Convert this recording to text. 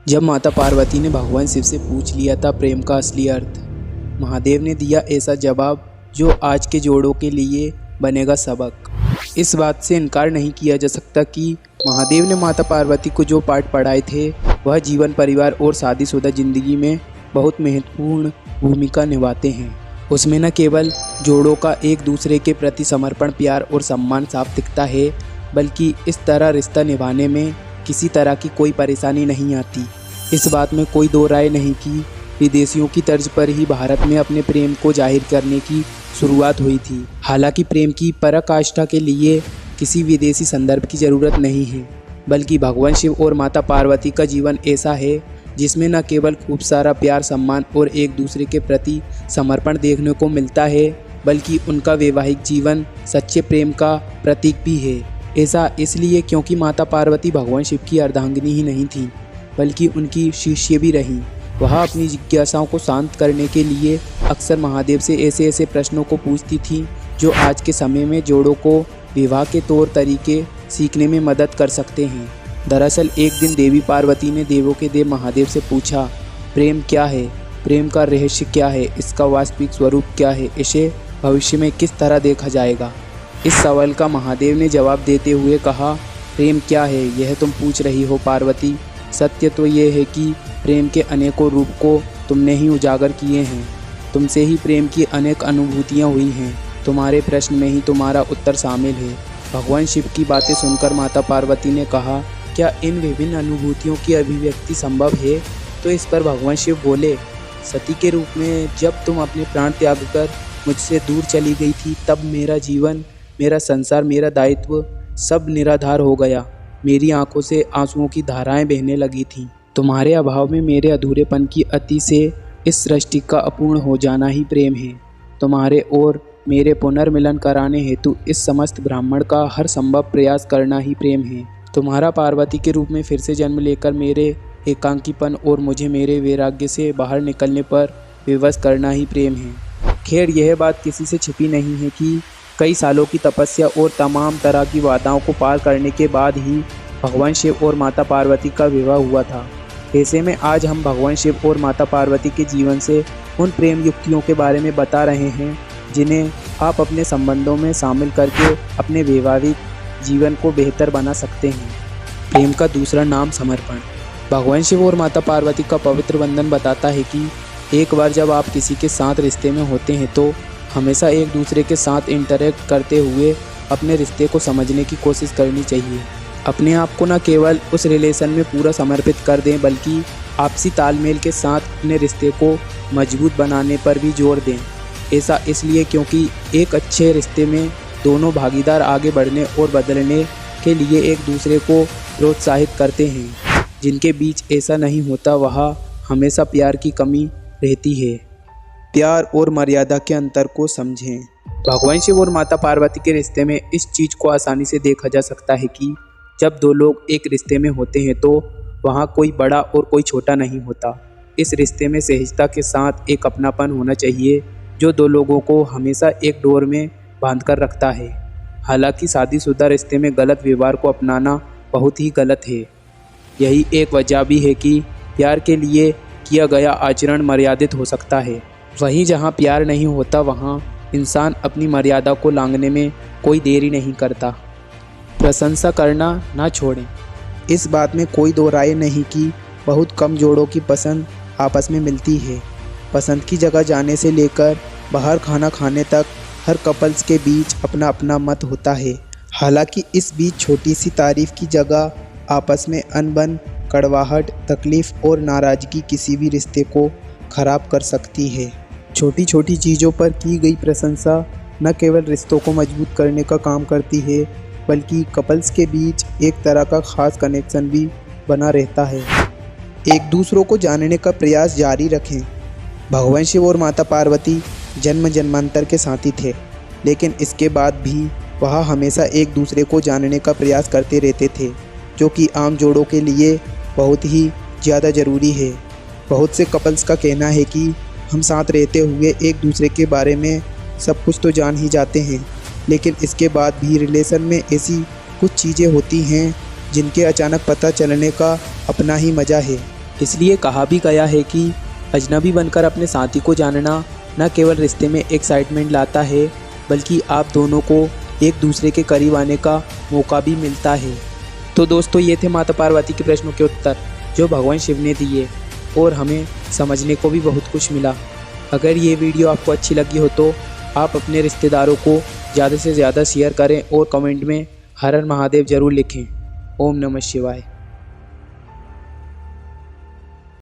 जब माता पार्वती ने भगवान शिव से पूछ लिया था प्रेम का असली अर्थ, महादेव ने दिया ऐसा जवाब जो आज के जोड़ों के लिए बनेगा सबक। इस बात से इनकार नहीं किया जा सकता कि महादेव ने माता पार्वती को जो पाठ पढ़ाए थे वह जीवन, परिवार और शादीशुदा जिंदगी में बहुत महत्वपूर्ण भूमिका निभाते हैं। उसमें न केवल जोड़ों का एक दूसरे के प्रति समर्पण, प्यार और सम्मान साफ दिखता है, बल्कि इस तरह रिश्ता निभाने में किसी तरह की कोई परेशानी नहीं आती। इस बात में कोई दो राय नहीं कि विदेशियों की तर्ज पर ही भारत में अपने प्रेम को जाहिर करने की शुरुआत हुई थी। हालांकि प्रेम की पराकाष्ठा के लिए किसी विदेशी संदर्भ की ज़रूरत नहीं है, बल्कि भगवान शिव और माता पार्वती का जीवन ऐसा है जिसमें न केवल खूब सारा प्यार, सम्मान और एक दूसरे के प्रति समर्पण देखने को मिलता है, बल्कि उनका वैवाहिक जीवन सच्चे प्रेम का प्रतीक भी है। ऐसा इसलिए क्योंकि माता पार्वती भगवान शिव की अर्धांगिनी ही नहीं थी, बल्कि उनकी शिष्य भी रहीं। वह अपनी जिज्ञासाओं को शांत करने के लिए अक्सर महादेव से ऐसे ऐसे प्रश्नों को पूछती थी जो आज के समय में जोड़ों को विवाह के तौर तरीके सीखने में मदद कर सकते हैं। दरअसल एक दिन देवी पार्वती ने देवों के देव महादेव से पूछा, प्रेम क्या है? प्रेम का रहस्य क्या है? इसका वास्तविक स्वरूप क्या है? इसे भविष्य में किस तरह देखा जाएगा? इस सवाल का महादेव ने जवाब देते हुए कहा, प्रेम क्या है यह तुम पूछ रही हो पार्वती? सत्य तो ये है कि प्रेम के अनेकों रूप को तुमने ही उजागर किए हैं। तुमसे ही प्रेम की अनेक अनुभूतियाँ हुई हैं। तुम्हारे प्रश्न में ही तुम्हारा उत्तर शामिल है। भगवान शिव की बातें सुनकर माता पार्वती ने कहा, क्या इन विभिन्न अनुभूतियों की अभिव्यक्ति संभव है? तो इस पर भगवान शिव बोले, सती के रूप में जब तुम अपने प्राण त्याग कर मुझसे दूर चली गई थी, तब मेरा जीवन, मेरा संसार, मेरा दायित्व सब निराधार हो गया। मेरी आंखों से आंसुओं की धाराएं बहने लगी थीं। तुम्हारे अभाव में मेरे अधूरेपन की अति से इस सृष्टि का अपूर्ण हो जाना ही प्रेम है। तुम्हारे और मेरे पुनर्मिलन कराने हेतु इस समस्त ब्राह्मण का हर संभव प्रयास करना ही प्रेम है। तुम्हारा पार्वती के रूप में फिर से जन्म लेकर मेरे एकांकीपन और मुझे मेरे वैराग्य से बाहर निकलने पर विवश करना ही प्रेम है। खैर, यह बात किसी से छिपी नहीं है कि कई सालों की तपस्या और तमाम तरह की बाधाओं को पार करने के बाद ही भगवान शिव और माता पार्वती का विवाह हुआ था। ऐसे में आज हम भगवान शिव और माता पार्वती के जीवन से उन प्रेम युक्तियों के बारे में बता रहे हैं जिन्हें आप अपने संबंधों में शामिल करके अपने वैवाहिक जीवन को बेहतर बना सकते हैं। प्रेम का दूसरा नाम समर्पण। भगवान शिव और माता पार्वती का पवित्र बंधन बताता है कि एक बार जब आप किसी के साथ रिश्ते में होते हैं तो हमेशा एक दूसरे के साथ इंटरेक्ट करते हुए अपने रिश्ते को समझने की कोशिश करनी चाहिए। अपने आप को न केवल उस रिलेशन में पूरा समर्पित कर दें, बल्कि आपसी तालमेल के साथ अपने रिश्ते को मजबूत बनाने पर भी जोर दें। ऐसा इसलिए क्योंकि एक अच्छे रिश्ते में दोनों भागीदार आगे बढ़ने और बदलने के लिए एक दूसरे को प्रोत्साहित करते हैं। जिनके बीच ऐसा नहीं होता वहाँ हमेशा प्यार की कमी रहती है। प्यार और मर्यादा के अंतर को समझें। भगवान शिव और माता पार्वती के रिश्ते में इस चीज़ को आसानी से देखा जा सकता है कि जब दो लोग एक रिश्ते में होते हैं तो वहाँ कोई बड़ा और कोई छोटा नहीं होता। इस रिश्ते में सहजता के साथ एक अपनापन होना चाहिए जो दो लोगों को हमेशा एक डोर में बांध कर रखता है। हालांकि शादीशुदा रिश्ते में गलत व्यवहार को अपनाना बहुत ही गलत है। यही एक वजह भी है कि प्यार के लिए किया गया आचरण मर्यादित हो सकता है। वहीं जहाँ प्यार नहीं होता वहाँ इंसान अपनी मर्यादा को लांघने में कोई देरी नहीं करता। प्रशंसा करना ना छोड़ें। इस बात में कोई दो राय नहीं कि बहुत कम जोड़ों की पसंद आपस में मिलती है। पसंद की जगह जाने से लेकर बाहर खाना खाने तक हर कपल्स के बीच अपना अपना मत होता है। हालांकि इस बीच छोटी सी तारीफ की जगह आपस में अनबन, कड़वाहट, तकलीफ़ और नाराज़गी किसी भी रिश्ते को ख़राब कर सकती है। छोटी छोटी चीज़ों पर की गई प्रशंसा न केवल रिश्तों को मजबूत करने का काम करती है, बल्कि कपल्स के बीच एक तरह का ख़ास कनेक्शन भी बना रहता है। एक दूसरों को जानने का प्रयास जारी रखें। भगवान शिव और माता पार्वती जन्म जन्मांतर के साथी थे, लेकिन इसके बाद भी वह हमेशा एक दूसरे को जानने का प्रयास करते रहते थे, जो कि आम जोड़ों के लिए बहुत ही ज़्यादा ज़रूरी है। बहुत से कपल्स का कहना है कि हम साथ रहते हुए एक दूसरे के बारे में सब कुछ तो जान ही जाते हैं, लेकिन इसके बाद भी रिलेशन में ऐसी कुछ चीज़ें होती हैं जिनके अचानक पता चलने का अपना ही मज़ा है। इसलिए कहा भी गया है कि अजनबी बनकर अपने साथी को जानना न केवल रिश्ते में एक्साइटमेंट लाता है, बल्कि आप दोनों को एक दूसरे के करीब आने का मौका भी मिलता है। तो दोस्तों, ये थे माता पार्वती के प्रश्नों के उत्तर जो भगवान शिव ने दिए, और हमें समझने को भी बहुत कुछ मिला। अगर ये वीडियो आपको अच्छी लगी हो तो आप अपने रिश्तेदारों को ज़्यादा से ज़्यादा शेयर करें और कमेंट में हर हर महादेव ज़रूर लिखें। ओम नमः शिवाय।